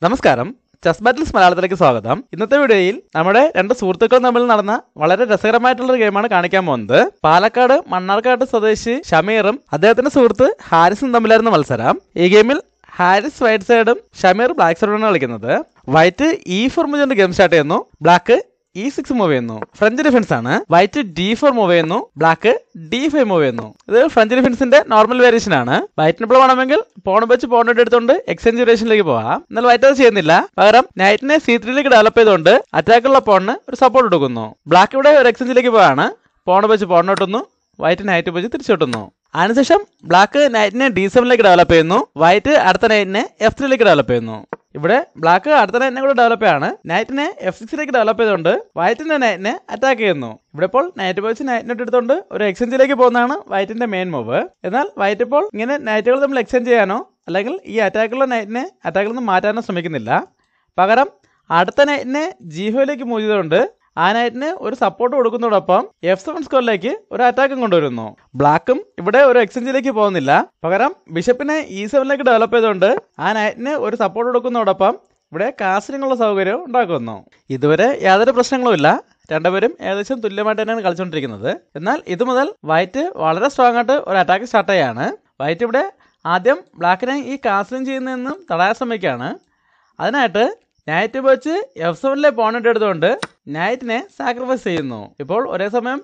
നമസ്കാരം, chess battles മലയാളത്തിലേക്ക് സ്വാഗതം. ഇന്നത്തെ വീഡിയോയിൽ നമ്മുടെ രണ്ട് സുഹൃത്തുക്കളും തമ്മിൽ നടന്ന വളരെ രസകരമായിട്ടുള്ള ഒരു ഗെയിമാണ് കാണിക്കാൻ പോകുന്നത്. പാലക്കാട് മണ്ണാർക്കാട് സ്വദേശി ഷമീറും അദ്ദേഹത്തിന്റെ സുഹൃത്ത് ഹാരിസും തമ്മിലായിരുന്നു മത്സരം. ഈ ഗെയിമിൽ ഹാരിസ് വൈറ്റ് സൈഡും ഷമീർ ബ്ലാക്ക് സൈഡുമാണ് കളിക്കുന്നത്. വൈറ്റ് E4 മുതൽ ഗെയിം സ്റ്റാർട്ട് ചെയ്യുന്നു. ബ്ലാക്ക് E6 മൂവ് ചെയ്യുന്നു. ഫ്രഞ്ച് ഡിഫൻസ് ആണ്. വൈറ്റ് D4 മൂവ് ചെയ്യുന്നു. ബ്ലാക്ക് D5 മൂവ് ചെയ്യുന്നു. ഇത് ഫ്രഞ്ച് ഡിഫൻസിന്റെ നോർമൽ വേരിയേഷൻ ആണ്. വൈറ്റിന് ഇപ്പോൾ വേണമെങ്കിൽ പോൺ വെച്ച് പോൺ എടുത്തുകൊണ്ട് എക്സ്ചേഞ്ച് വേരിയേഷനിലേക്ക് പോകാം. എന്നാൽ വൈറ്റ് അത് ചെയ്യുന്നില്ല. പകരം നൈറ്റിനെ C3ലേക്ക് ഡെവലപ്പ് ചെയ്തുകൊണ്ട് അറ്റാക്കുള്ള പോണിന് ഒരു സപ്പോർട്ട് കൊടുക്കുന്നു. ബ്ലാക്ക് ഇവിടെ ഒരു എക്സ്ചേഞ്ചിലേക്ക് പോവാണ്. പോൺ വെച്ച് പോൺ ഇട്ടുന്നു. വൈറ്റ് നൈറ്റ് വെച്ച് തിരിച്ചിട്ടുന്നു. അതിനുശേഷം ബ്ലാക്ക് നൈറ്റിനെ D7ലേക്ക് ഡെവലപ്പ് ചെയ്യുന്നു. വൈറ്റ് അടുത്ത നൈറ്റിനെ F3ലേക്ക് ഡെവലപ്പ് ചെയ്യുന്നു. ഇവിടെ ബ്ലാക്ക് അടുത്ത നൈറ്റിനെ കൂടെ ഡെവലപ്പ് ചെയ്യാണ്. നൈറ്റിനെ F6ലേക്ക് ഡെവലപ്പ് ചെയ്തുകൊണ്ട് വൈറ്റിന്റെ നൈറ്റിനെ അറ്റാക്ക് ചെയ്യുന്നു. ഇവിടെ ഇപ്പോൾ നൈറ്റ് വെച്ച് നൈറ്റിനെ എടുത്തുകൊണ്ട് ഒരു എക്സ്ചേഞ്ചിലേക്ക് പോകുന്നതാണ് വൈറ്റിന്റെ മെയിൻ മൂവ്. എന്നാൽ വൈറ്റ് ഇപ്പോൾ ഇങ്ങനെ നൈറ്റുകൾ തമ്മിൽ എക്സ്ചേഞ്ച് ചെയ്യാനോ അല്ലെങ്കിൽ ഈ അറ്റാക്കുള്ള നൈറ്റിനെ അറ്റാക്കിൽ നിന്ന് മാറ്റാനോ ശ്രമിക്കുന്നില്ല. പകരം അടുത്ത നൈറ്റിനെ G5ലേക്ക് മൂവ് ചെയ്തുകൊണ്ട് ആ നൈറ്റിന് ഒരു സപ്പോർട്ട് കൊടുക്കുന്നതോടൊപ്പം F7 സ്കോറിലേക്ക് ഒരു അറ്റാക്കും കൊണ്ടുവരുന്നു. ബ്ലാക്കും ഇവിടെ ഒരു എക്സ്ചേഞ്ചിലേക്ക് പോകുന്നില്ല. പകരം ബിഷപ്പിനെ E7ലേക്ക് ഡെവലപ്പ് ചെയ്തുകൊണ്ട് ആ നൈറ്റിന് ഒരു സപ്പോർട്ട് കൊടുക്കുന്നതോടൊപ്പം ഇവിടെ കാസ്റ്റിനുള്ള സൗകര്യം ഉണ്ടാക്കുന്നു. ഇതുവരെ യാതൊരു പ്രശ്നങ്ങളുമില്ല. രണ്ടുപേരും ഏകദേശം തുല്യമായിട്ട് തന്നെയാണ് കളിച്ചുകൊണ്ടിരിക്കുന്നത്. എന്നാൽ ഇത് മുതൽ വൈറ്റ് വളരെ സ്ട്രോങ് ആയിട്ട് ഒരു അറ്റാക്ക് സ്റ്റാർട്ട് ചെയ്യാണ്. വൈറ്റ് ഇവിടെ ആദ്യം ബ്ലാക്കിനെ ഈ കാസ്റ്റിംഗ് ചെയ്യുന്നതെന്നും തടയാൻ ശ്രമിക്കുകയാണ്. അതിനായിട്ട് നൈറ്റ് വെച്ച് F7ലെ പോണിട്ട് എടുത്തുകൊണ്ട് നൈറ്റിനെ സാക്രിഫൈസ് ചെയ്യുന്നു. ഇപ്പോൾ ഒരേ സമയം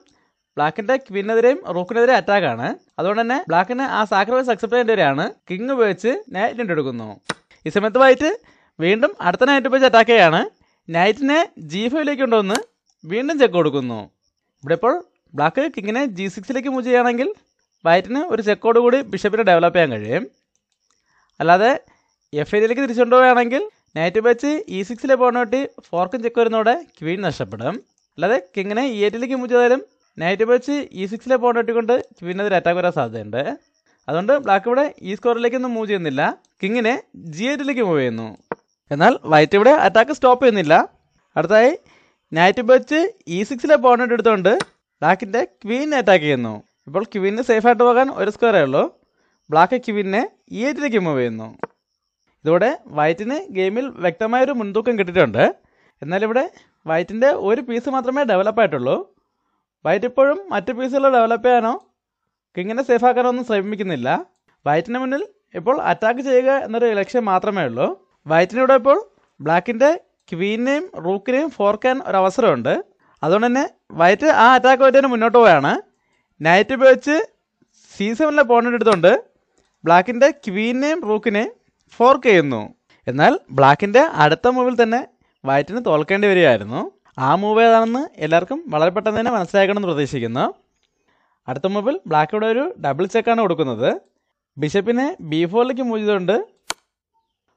ബ്ലാക്കിന്റെ ക്വീനെതിരെയും റൂക്കിനെതിരെ അറ്റാക്കാണ്. അതുകൊണ്ട് തന്നെ ബ്ലാക്കിന് ആ സാക്രിഫൈസ് അക്സെപ്റ്റ് ചെയ്യേണ്ടി വരികയാണ്. കിങ് ഉപയോഗിച്ച് നൈറ്റിനെ എടുക്കുന്നു. ഈ സമയത്ത് വൈറ്റ് വീണ്ടും അടുത്ത നൈറ്റ് ഉപയോഗിച്ച് അറ്റാക്ക് ചെയ്യാണ്. നൈറ്റിനെ G5ലേക്ക് കൊണ്ടുവന്ന് വീണ്ടും ചെക്ക് കൊടുക്കുന്നു. ഇവിടെ ഇപ്പോൾ ബ്ലാക്ക് കിങ്ങിനെ G6ലേക്ക് മൂവ് ചെയ്യുകയാണെങ്കിൽ വൈറ്റിന് ഒരു ചെക്കോട് കൂടി ബിഷപ്പിനെ ഡെവലപ്പ് ചെയ്യാൻ കഴിയും. അല്ലാതെ F8ലേക്ക് തിരിച്ചുകൊണ്ടുപോവുകയാണെങ്കിൽ നൈറ്റ് വെച്ച് E6ലെ പോണോട്ടി ഫോർക്കും ചെക്ക് വരുന്നതോടെ ക്വീൻ നഷ്ടപ്പെടും. അല്ലാതെ കിങ്ങിനെ E8ലേക്ക് മൂവ് ചെയ്താലും നൈറ്റ് വെച്ച് E6ലെ പോണോട്ടി കൊണ്ട് ക്വീനെതിരെ അറ്റാക്ക് വരാൻ സാധ്യതയുണ്ട്. അതുകൊണ്ട് ബ്ലാക്ക് ഇവിടെ ഈ സ്കോറിലേക്കൊന്നും മൂവ് ചെയ്യുന്നില്ല. കിങ്ങിനെ G8ലേക്ക് മൂവ് ചെയ്യുന്നു. എന്നാൽ വൈറ്റ് ഇവിടെ അറ്റാക്ക് സ്റ്റോപ്പ് ചെയ്യുന്നില്ല. അടുത്തായി നൈറ്റ് വെച്ച് E6ലെ പോണോട്ടി എടുത്തുകൊണ്ട് ബ്ലാക്കിൻ്റെ ക്വീനെ അറ്റാക്ക് ചെയ്യുന്നു. ഇപ്പോൾ ക്വീനിന് സേഫായിട്ട് പോകാൻ ഒരു സ്ക്വയറേ ഉള്ളൂ. ബ്ലാക്ക് ക്വീനെ E8ലേക്ക് മൂവ് ചെയ്യുന്നു. ഇതോടെ വൈറ്റിന് ഗെയിമിൽ വ്യക്തമായൊരു മുൻതൂക്കം കിട്ടിയിട്ടുണ്ട്. എന്നാൽ ഇവിടെ വൈറ്റിൻ്റെ ഒരു പീസ് മാത്രമേ ഡെവലപ്പ് ആയിട്ടുള്ളൂ. വൈറ്റ് ഇപ്പോഴും മറ്റ് പീസുകൾ ഡെവലപ്പ് ചെയ്യാനോ കിങ്ങിനെ സേഫ് ആക്കാനോ ഒന്നും ശ്രമിക്കുന്നില്ല. വൈറ്റിന് മുന്നിൽ ഇപ്പോൾ അറ്റാക്ക് ചെയ്യുക എന്നൊരു ലക്ഷ്യം മാത്രമേ ഉള്ളൂ. വൈറ്റിനിവിടെ ഇപ്പോൾ ബ്ലാക്കിൻ്റെ ക്വീനെയും റൂക്കിനെയും ഫോർക്കാൻ ഒരു അവസരമുണ്ട്. അതുകൊണ്ട് തന്നെ വൈറ്റ് ആ അറ്റാക്ക് പറ്റിയതിന് മുന്നോട്ട് പോവുകയാണ്. നൈറ്റ് ഉപയോഗിച്ച് C7ലെ പോയിന്റ് എടുത്തുകൊണ്ട് ബ്ലാക്കിൻ്റെ ക്വീനെയും റൂക്കിനെയും ഫോർക്ക് ചെയ്യുന്നു. എന്നാൽ ബ്ലാക്കിൻ്റെ അടുത്ത മൂവിൽ തന്നെ വൈറ്റിന് തോൽക്കേണ്ടി വരികയായിരുന്നു. ആ മൂവ് ഏതാണെന്ന് എല്ലാവർക്കും വളരെ പെട്ടെന്ന് തന്നെ മനസ്സിലാക്കണമെന്ന് പ്രതീക്ഷിക്കുന്നു. അടുത്ത മൂവിൽ ബ്ലാക്ക് ഇവിടെ ഒരു ഡബിൾ ചെക്കാണ് കൊടുക്കുന്നത്. ബിഷപ്പിനെ B4ലേക്ക് മൂവ് ചെയ്തുകൊണ്ട്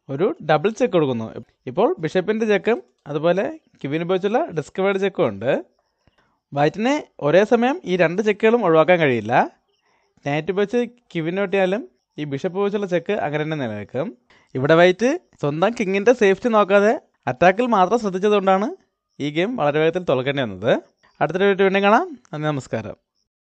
ഒരു ഡബിൾ ചെക്ക് കൊടുക്കുന്നു. ഇപ്പോൾ ബിഷപ്പിൻ്റെ ചെക്കും അതുപോലെ ക്വീൻ ഉപയോഗിച്ചുള്ള ഡിസ്കവേർഡ് ചെക്കും ഉണ്ട്. വൈറ്റിനെ ഒരേ സമയം ഈ രണ്ട് ചെക്കുകളും ഒഴിവാക്കാൻ കഴിയില്ല. നൈറ്റ് ഉപയോഗിച്ച് ക്വീൻ ഒട്ടിയാലും ഈ ബിഷപ്പ് ഉപയോഗിച്ചുള്ള ചെക്ക് അങ്ങനെ തന്നെ നിലനിൽക്കും. ഇവിടെ വൈറ്റ് സ്വന്തം കിങ്ങിൻ്റെ സേഫ്റ്റി നോക്കാതെ അറ്റാക്കിൽ മാത്രം ശ്രദ്ധിച്ചതുകൊണ്ടാണ് ഈ ഗെയിം വളരെ വേഗത്തിൽ തോൽക്കേണ്ടി വന്നത്. അടുത്തൊരു വീഡിയോ വീണ്ടും കാണാം. നന്ദി, നമസ്കാരം.